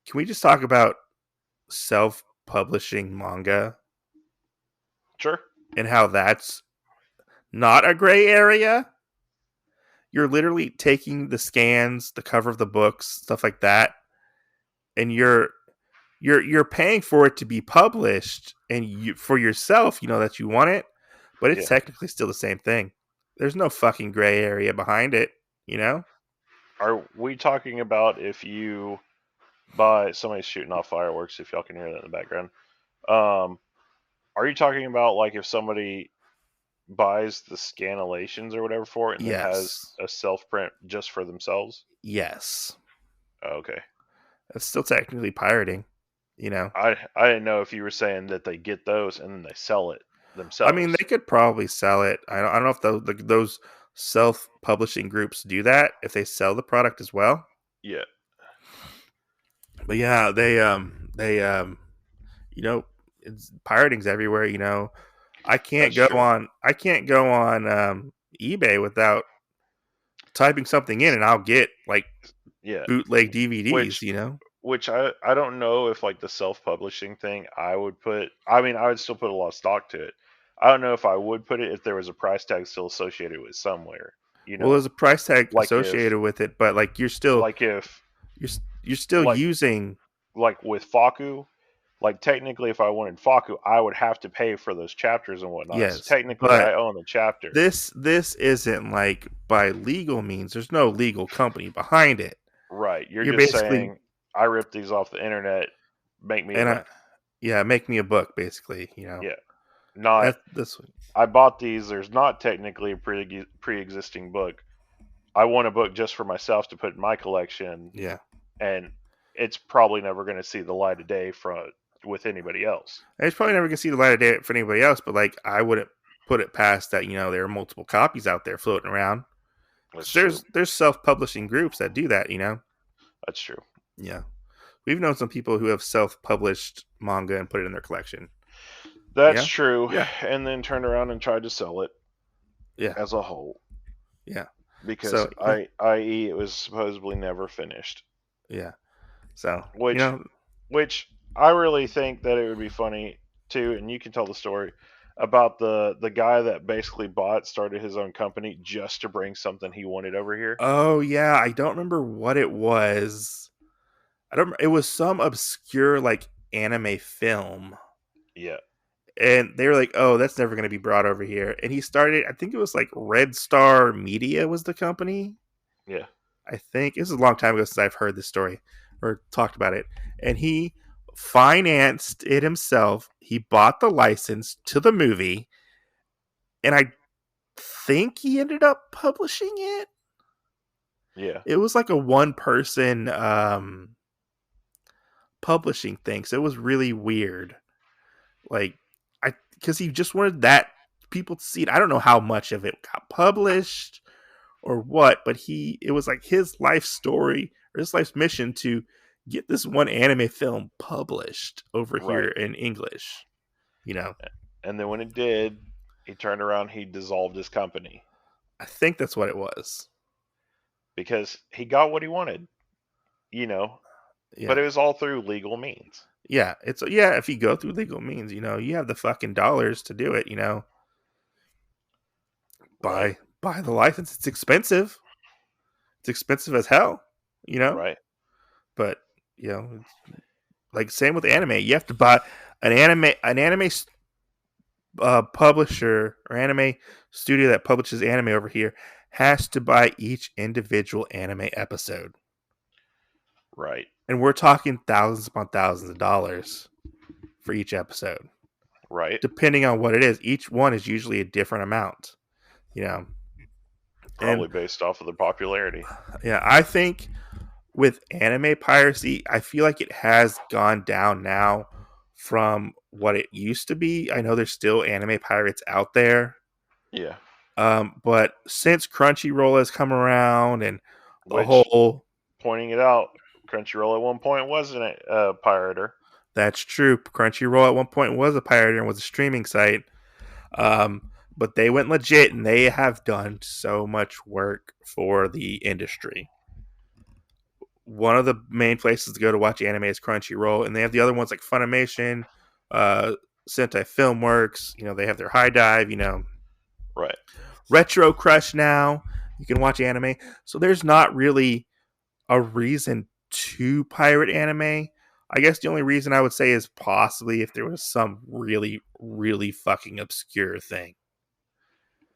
can we just talk about self-publishing manga? Sure. And how that's not a gray area? You're literally taking the scans, the cover of the books, stuff like that, and you're paying for it to be published, and for yourself, that you want it, but it's technically still the same thing. There's no fucking gray area behind it, Are we talking about if you buy, somebody's shooting off fireworks, if y'all can hear that in the background? Are you talking about like if somebody buys the scanalations or whatever for it and then has a self print just for themselves? Yes. Okay. That's still technically pirating, I didn't know if you were saying that they get those and then they sell it themselves. I mean, they could probably sell it. I don't know if those self-publishing groups do that, if they sell the product as well. Yeah. But yeah, it's pirating's everywhere, I can't go on eBay without typing something in and I'll get like bootleg DVDs, which I don't know if like the self-publishing thing I would put. I mean, I would still put a lot of stock to it. I don't know if I would put it if there was a price tag still associated with somewhere. You Well, know, there's a price tag like if associated with it, but like like if you're still like using. like with Faku, like technically if I wanted Faku, I would have to pay for those chapters and whatnot. So Yes, technically but I own the chapter. this isn't like by legal means. There's no legal company behind it. Right. You're You're just basically saying I ripped these off the internet, make me a and book. yeah, make me a book basically. Yeah. Not That's this. I bought these, there's not technically a pre-existing book. I want a book just for myself to put in my collection, Yeah, and it's probably never going to see the light of day from with anybody else. and it's probably never gonna see the light of day for anybody else. But like, I wouldn't put it past that. There are multiple copies out there floating around. That's 'Cause true. there's self-publishing groups that do that. That's true. Yeah, we've known some people who have self-published manga and put it in their collection. That's Yeah, true. yeah, And then turned around and tried to sell it yeah, as a whole yeah. because So yeah, i.e. it was supposedly never finished. yeah. So Which which I really think that it would be funny too, and you can tell the story about the guy that basically started his own company just to bring something he wanted over here. oh yeah, I don't remember what it was. I don't. It was some obscure like anime film, Yeah, and they were like, "Oh, that's never going to be brought over here." And he started. I think it was like Red Star Media was the company. yeah, I think this is a long time ago since I've heard this story or talked about it. And he financed it himself. He bought the license to the movie, and I think he ended up publishing it. yeah. It was like a one person publishing thing, so it was really weird. Like, I because he just wanted that people to see it. I don't know how much of it got published or what, but it was like his life story or his life's mission to get this one anime film published over here Right. in English. And then when it did, he turned around, he dissolved his company I think that's what it was. because he got what he wanted, you know, but Yeah. it was all through legal means. Yeah, if you go through legal means, you have the fucking dollars to do it, Right, buy the license. It's expensive. It's expensive as hell, you know? right, But, like same with anime. You have to buy an anime publisher or anime studio that publishes anime over here has to buy each individual anime episode. right, And we're talking thousands upon thousands of dollars for each episode. right. Depending on what it is, each one is usually a different amount. And Probably based off of the popularity. yeah, I think with anime piracy, I feel like it has gone down now from what it used to be. I know there's still anime pirates out there. Yeah. But since Crunchyroll has come around and the Which, whole pointing it out, Crunchyroll at one point wasn't a pirater. that's true. Crunchyroll at one point was a pirater and was a streaming site. But they went legit and they have done so much work for the industry. One of the main places to go to watch anime is Crunchyroll, and they have the other ones like Funimation, Sentai Filmworks. They have their High Dive. Right. Retro Crush now. You can watch anime. So there's not really a reason to pirate anime. I guess the only reason I would say is possibly if there was some really, really fucking obscure thing.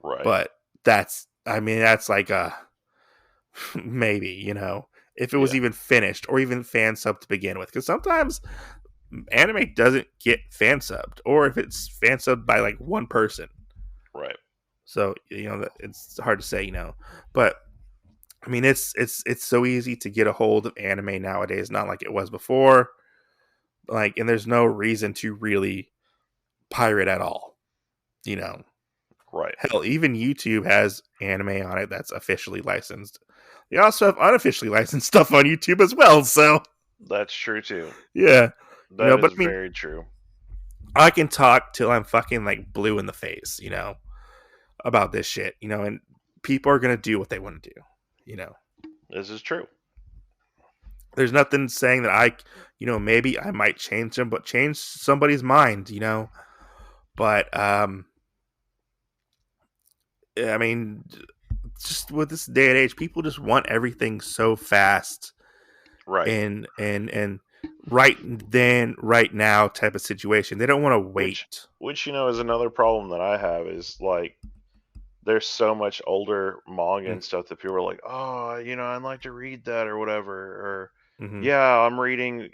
Right. But that's like a maybe, if it was even finished or even fan subbed to begin with. Because sometimes anime doesn't get fan subbed, or if it's fan subbed by like one person. Right. So, it's hard to say, but I mean, it's so easy to get a hold of anime nowadays, not like it was before. Like, and there's no reason to really pirate at all. Right. Hell, even YouTube has anime on it that's officially licensed. They also have unofficially licensed stuff on YouTube as well. So That's true too. yeah, That but is I mean, very true. I can talk till I'm fucking like blue in the face, about this shit, and people are gonna do what they want to do. This is true. there's nothing saying that maybe I might change them, but change somebody's mind, But I mean, just with this day and age, people just want everything so fast, Right. and right then, right now type of situation. They don't want to wait. Which is another problem that I have is like there's so much older manga and stuff that people are like, oh, I'd like to read that or whatever, or Mm-hmm. yeah, I'm reading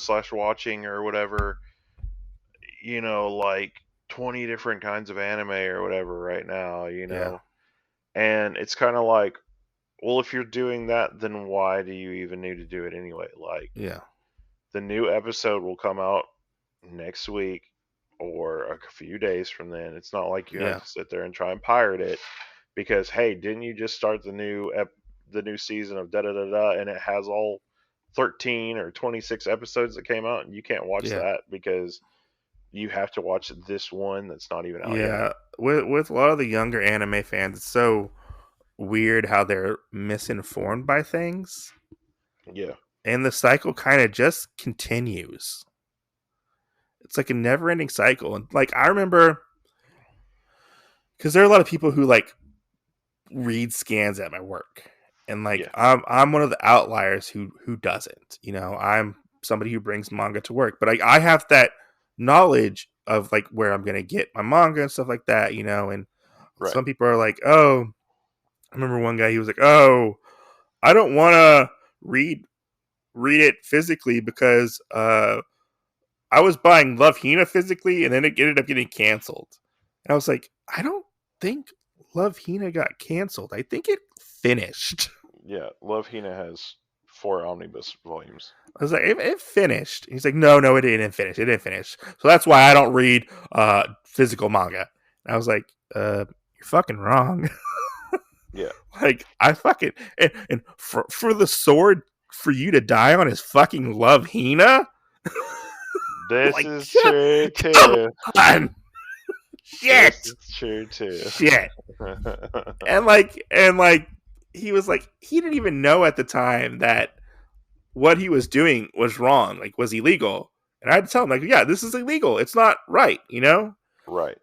/ watching or whatever, like 20 different kinds of anime or whatever right now, Yeah. and it's kind of like, well, if you're doing that, then why do you even need to do it anyway? Like, Yeah. the new episode will come out next week or a few days from then. It's not like you have Yeah. to sit there and try and pirate it because, hey, didn't you just start the new season of da da da da, and it has all 13 or 26 episodes that came out, and you can't watch Yeah. that because you have to watch this one that's not even out yet. Yeah. With a lot of the younger anime fans, it's so weird how they're misinformed by things. Yeah. And the cycle kind of just continues. It's like a never-ending cycle. And like I remember, because there are a lot of people who like read scans at my work, and like Yeah. I'm one of the outliers who doesn't. I'm somebody who brings manga to work, but I have that knowledge of like where I'm gonna get my manga and stuff like that. And Right. some people are like, oh, I remember one guy, he was like, oh, I don't want to read it physically because I was buying Love Hina physically, and then it ended up getting canceled. And I was like, I don't think Love Hina got canceled. I think it finished. Yeah. Love Hina has 4 omnibus volumes. I was like, it finished. He's like, no, it didn't finish. It didn't finish. So that's why I don't read physical manga. And I was like, you're fucking wrong. Yeah. Like, I fucking and for the sword for you to die on is fucking Love Hina. This like, is true too. Shit. This is true too. Shit. and like he was like, he didn't even know at the time that what he was doing was wrong, like was illegal. And I had to tell him, like, yeah, this is illegal. It's not right, Right.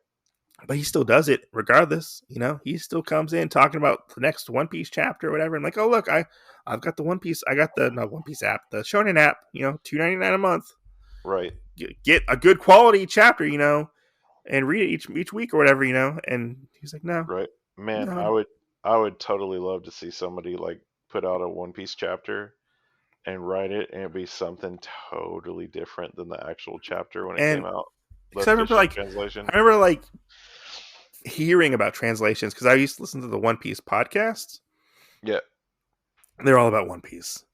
But he still does it regardless, He still comes in talking about the next One Piece chapter or whatever. And like, oh look, I've got the One Piece. I got the not One Piece app, the Shonen app. $2.99 a month. Right. Get a good quality chapter, and read it each week or whatever, And he's like, no, right, man. no. I would totally love to see somebody like put out a One Piece chapter and write it, and it'd be something totally different than the actual chapter when it came out. The I remember translation. Hearing about translations because I used to listen to the One Piece podcast. Yeah, they're all about One Piece,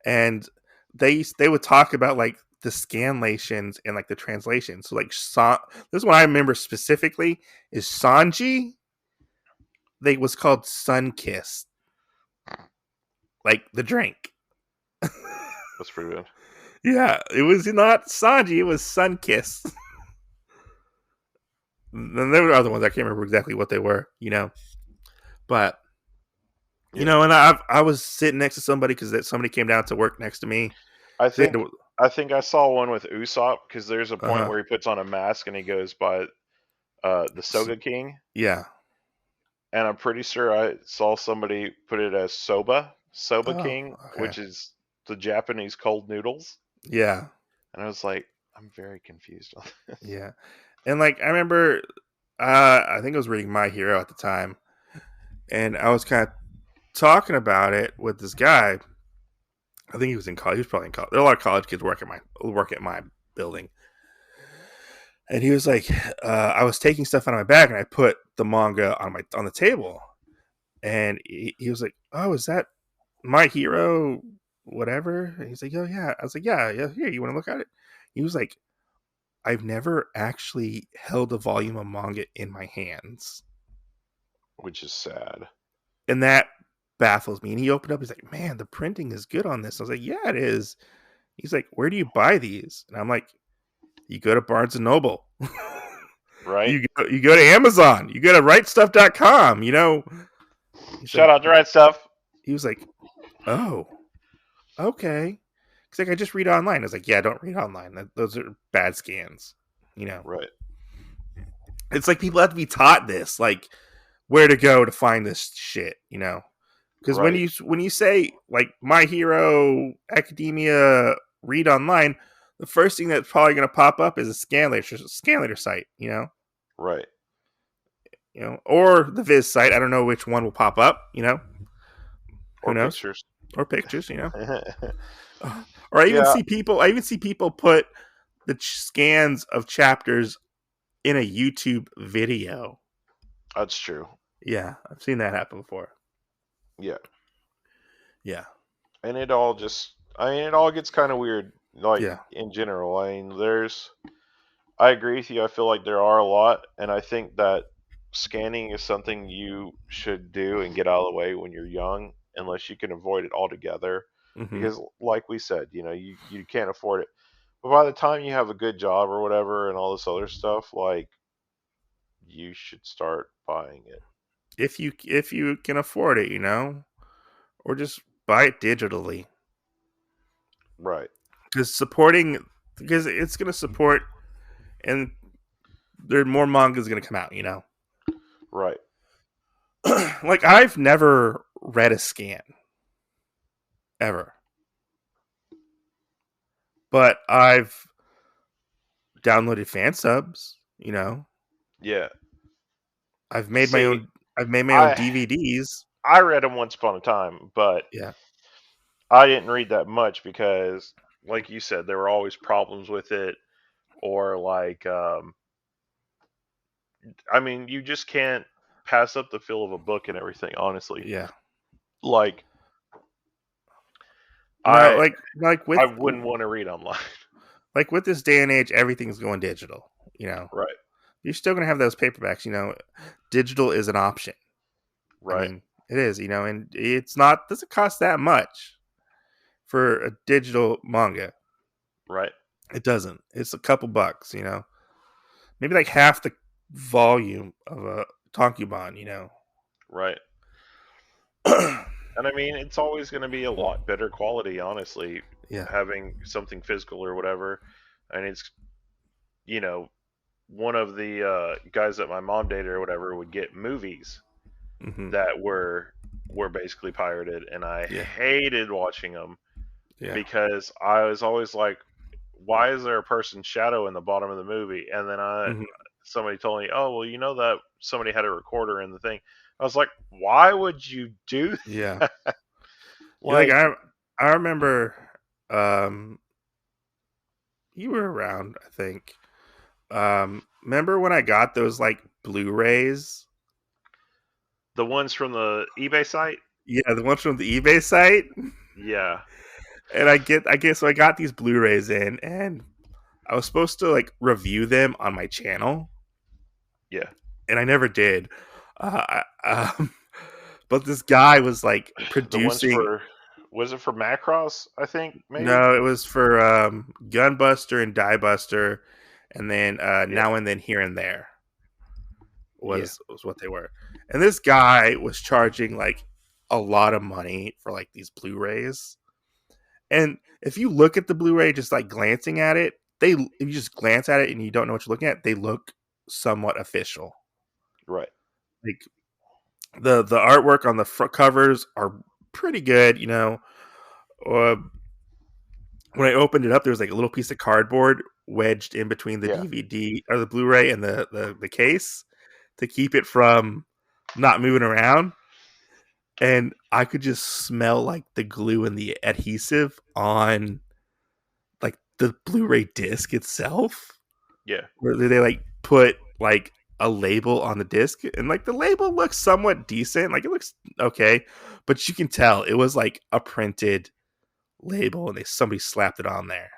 and they would talk about like the scanlations and like the translations. So like this one I remember specifically is Sanji. They was called Sun Kiss, like the drink. That's pretty good. Yeah, it was not Sanji, it was Sun Kiss. And there were other ones I can't remember exactly what they were, but and I was sitting next to somebody because somebody came down to work next to me. I think I saw one with Usopp because there's a point where he puts on a mask and he goes by the Soga King. Yeah. And I'm pretty sure I saw somebody put it as Soba King, okay. which is the Japanese cold noodles. Yeah. And I was like, I'm very confused on this. Yeah. And like I remember I think I was reading My Hero at the time, and I was kind of talking about it with this guy. I think he was in college. He was probably in college. There are a lot of college kids work at my building. And he was like, I was taking stuff out of my bag and I put the manga on the table. And he was like, oh, is that My Hero whatever? And he's like, oh yeah. I was like, yeah, here, you want to look at it? He was like, I've never actually held a volume of manga in my hands. Which is sad. And that baffles me. And he opened up, he's like, man, the printing is good on this. I was like, yeah, it is. He's like, where do you buy these? And I'm like, you go to Barnes & Noble. Right. You go to Amazon. You go to WriteStuff.com, Shout out to Right Stuff. He was like, oh. okay. It's like I just read online. I was like, yeah, don't read online. Those are bad scans. You know, Right. it's like people have to be taught this, like where to go to find this shit. You know, because Right. when you say like My Hero Academia read online, the first thing that's probably going to pop up is a scanlator site. Right. Or the Viz site. I don't know which one will pop up. Who Or knows? pictures. Or pictures. Or I even Yeah, see people. I even see people put the scans of chapters in a YouTube video. that's true. Yeah, I've seen that happen before. Yeah. Yeah, And it all just, I mean, it all gets kind of weird, like, yeah. in general. I mean, I agree with you. I feel like there are a lot, and I think that scanning is something you should do and get out of the way when you're young, unless you can avoid it altogether. Hmm. Because, like we said, you can't afford it. But by the time you have a good job or whatever and all this other stuff, like, you should start buying it. If you can afford it, or just buy it digitally Right. because it's going to support and there more manga is going to come out. Right. Like I've never read a scan ever, but I've downloaded fan subs. Yeah. I've made my See, own. I've made my own I DVDs. I read them once upon a time, but Yeah, I didn't read that much because, like you said, there were always problems with it, or like, I mean, you just can't pass up the feel of a book and everything. Honestly, yeah. like No, I like I wouldn't want to read online. with this day and age, everything's going digital. Right. You're still gonna have those paperbacks. Digital is an option. I Right. mean, it is. And it's not doesn't cost that much for a digital manga. Right. It doesn't. It's a couple bucks. Maybe like half the volume of a Tankobon. Right. And I mean, it's always going to be a lot better quality, honestly, Yeah. having something physical or whatever. And it's, you know, one of the guys that my mom dated or whatever would get movies Hmm. that were basically pirated, and I Yeah. hated watching them Yeah. because I was always like, why is there a person's shadow in the bottom of the movie? And then Hmm. somebody told me, oh well, you know that somebody had a recorder in the thing. I was like, why would you do Yeah. that? Yeah. Like Like, I remember. Um, you were around, I think. Remember when I got those like Blu-rays? the ones from the eBay site? Yeah, the ones from the eBay site. Yeah, And so I got these Blu-rays in, and I was supposed to like review them on my channel, yeah. and I never did. Um, but this guy was like The ones producing. for, was it for Macross? I think maybe. No, it was for Gunbuster and Diebuster, and then Yeah, Now and Then Here and There yeah, was what they were. And this guy was charging like a lot of money for like these Blu-rays. And if you look at the Blu-ray, just like glancing at it, if you just glance at it and you don't know what you're looking at, they look somewhat official. right. Like the artwork on the front covers are pretty good. Uh, when I opened it up, there was like a little piece of cardboard wedged in between the Yeah, DVD or the Blu-ray and the case to keep it from not moving around. And I could just smell like the glue and the adhesive on like the Blu-ray disc itself, yeah, where they like put like a label on the disc, and like the label looks somewhat decent, like it looks okay, but you can tell it was like a printed label, and somebody slapped it on there.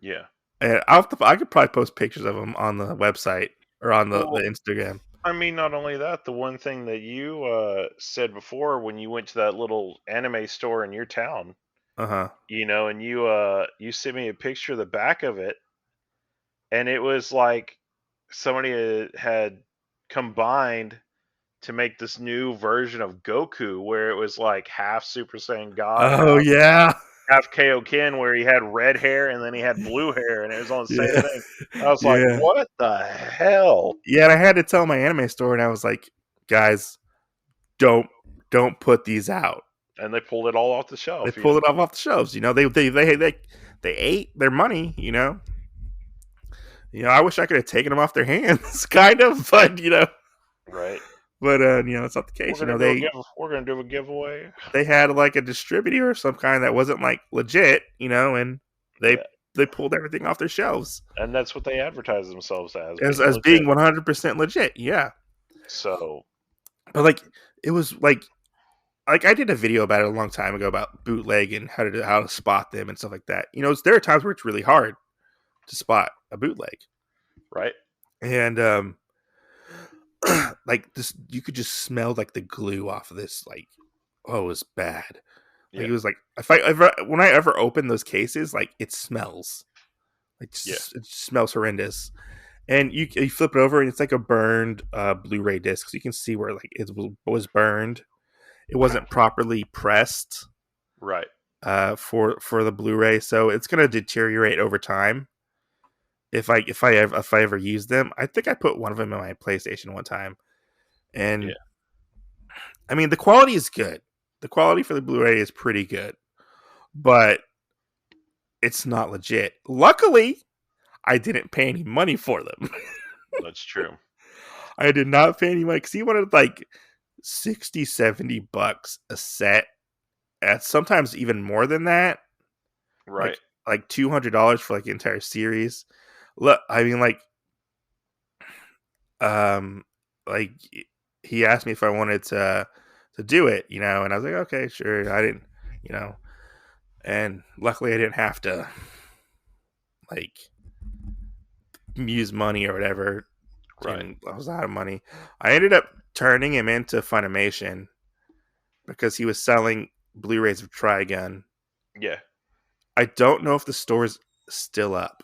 yeah. And I could probably post pictures of them on the website or on the Well, Instagram. I mean, not only that, the one thing that you said before when you went to that little anime store in your town, Uh huh. and you sent me a picture of the back of it, and it was like somebody had combined to make this new version of Goku where it was like half Super Saiyan God, Oh yeah, half Kaioken, where he had red hair and then he had blue hair, and it was on the same yeah, thing. I was like, yeah, what the hell? yeah. And I had to tell my anime store, and I was like, guys, don't put these out. And they pulled it all off the They shelf. pulled it off the shelves. You know, they ate their money. I wish I could have taken them off their hands, kind of, but Right. but it's not the case. We're gonna do a giveaway. They had like a distributor of some kind that wasn't like legit, and they Yeah. they pulled everything off their shelves And that's what they advertise themselves as being 100% legit. Yeah. So, But like it was like I did a video about it a long time ago about bootleg and how to spot them and stuff like that. There are times where it's really hard to spot a bootleg, right? and like this, you could just smell like the glue off of this. Like, oh, it was bad. Like, it was like when I ever open those cases, like it smells, it smells horrendous. And you flip it over and it's like a burned Blu-ray disc, so you can see where like it was burned. It wasn't properly pressed, right? For the Blu-ray, so it's gonna deteriorate over time. If I ever use them, I think I put one of them in my PlayStation one time, and I mean the quality is good. The quality for the Blu-ray is pretty good, but it's not legit. Luckily, I didn't pay any money for them. That's true. I did not pay any money because he wanted like $60-$70 a set. Sometimes even more than that. Right. Like $200 for like the entire series. Look, I mean, like he asked me if I wanted to do it, and I was like, okay, sure. I didn't, and luckily I didn't have to like use money or whatever. Right. And I was out of money. I ended up turning him into Funimation because he was selling Blu-rays of Trigun. Yeah. I don't know if the store's still up.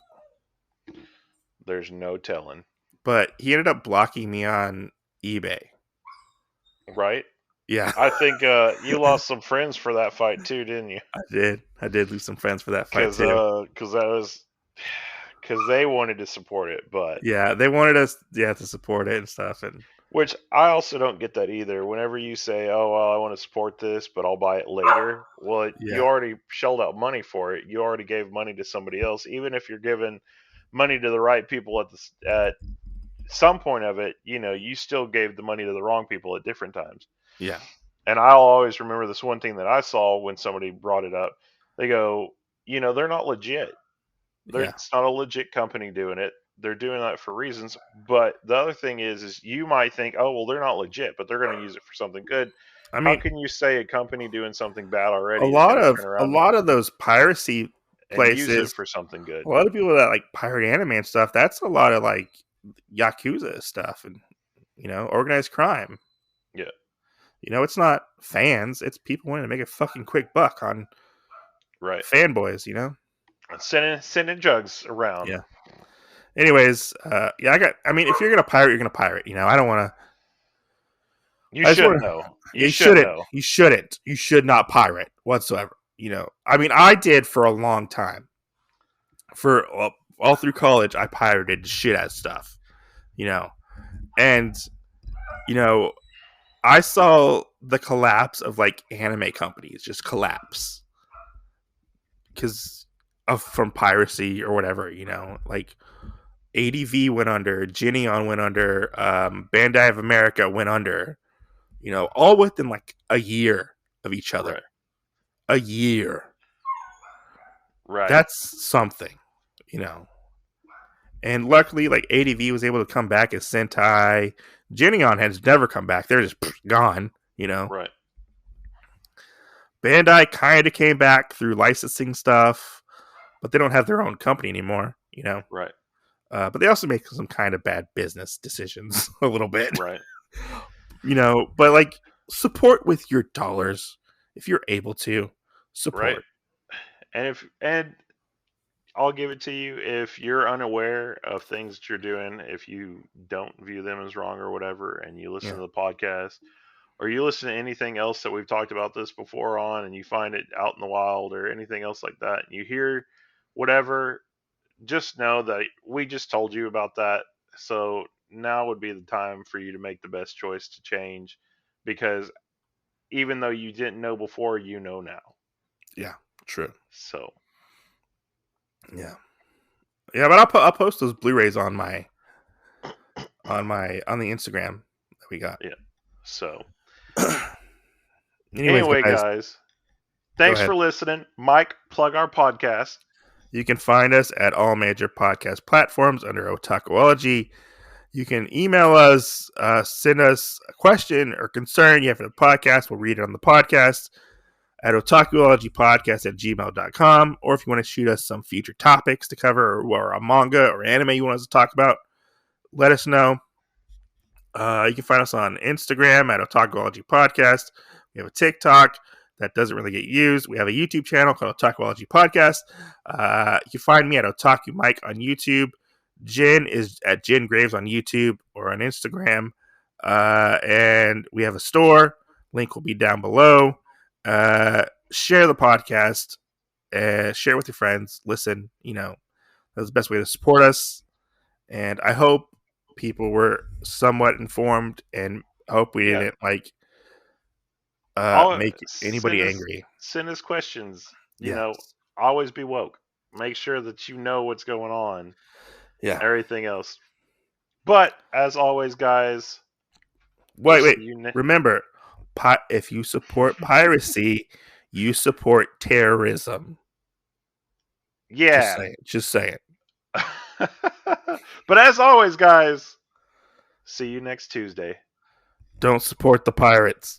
There's no telling. But he ended up blocking me on eBay. Right? Yeah. I think you lost some friends for that fight too, didn't you? I did lose some friends for that fight too. Because they wanted to support it, but yeah, they wanted us to support it and stuff, and which I also don't get that either. Whenever you say, "Oh, well, I want to support this, but I'll buy it later," well, you already shelled out money for it. You already gave money to somebody else, even if you're giving money to the right people at some point of it. You still gave the money to the wrong people at different times. Yeah. And I'll always remember this one thing that I saw when somebody brought it up. They go, they're not legit. It's not a legit company doing it. They're doing that for reasons. But the other thing is you might think, oh, well, they're not legit, but they're going to use it for something good. I mean, how can you say a company doing something bad already? A lot of those piracy places use it for something good. A lot of people that like pirate anime and stuff. That's a lot of like Yakuza stuff and organized crime. Yeah. It's not fans. It's people wanting to make a fucking quick buck on fanboys. Sending drugs around. Yeah. Anyways, if you're gonna pirate, you're gonna pirate. I don't want to. You should know. You shouldn't. You shouldn't. You should not pirate whatsoever. I did for a long time. For all through college, I pirated shit out of stuff. And I saw the collapse of like anime companies just collapse because from piracy or whatever. Like ADV went under, Geneon went under, Bandai of America went under. All within like a year of each other. Right. A year. Right. That's something, And luckily, like ADV was able to come back as Sentai. Geneon has never come back. They're just gone, Right. Bandai kind of came back through licensing stuff, but they don't have their own company anymore, Right. But they also make some kind of bad business decisions a little bit. Right. But like support with your dollars if you're able to support. Right. And I'll give it to you. If you're unaware of things that you're doing, if you don't view them as wrong or whatever, and you listen Yeah. to the podcast, or you listen to anything else that we've talked about this before on, and you find it out in the wild or anything else like that, and you hear whatever, just know that we just told you about that. So now would be the time for you to make the best choice to change, because even though you didn't know before, you know now. Yeah. True. So Yeah. Yeah, but I'll post those Blu-rays on the Instagram that we got. yeah. So Anyways, anyway, guys, guys, go thanks ahead. for listening. Mike, plug our podcast. You can find us at all major podcast platforms under Otakuology. You can email us, send us a question or concern you have for the podcast. We'll read it on the podcast at otakuologypodcast@gmail.com. Or if you want to shoot us some future topics to cover or a manga or anime you want us to talk about, let us know. You can find us on Instagram at Otakuology Podcast. We have a TikTok that doesn't really get used. We have a YouTube channel called Otakuology Podcast. You can find me at Otaku Mike on YouTube. Jen is at Jen Graves on YouTube or on Instagram. And we have a store. Link will be down below. Share the podcast. Share it with your friends. Listen, that's the best way to support us. And I hope people were somewhat informed, and I hope we didn't make anybody angry. Send us questions. Yeah. Always be woke. Make sure that you know what's going on. Yeah. Everything else. But as always, guys. Wait. Remember, if you support piracy, you support terrorism. Yeah. Just say it. But as always, guys, see you next Tuesday. Don't support the pirates.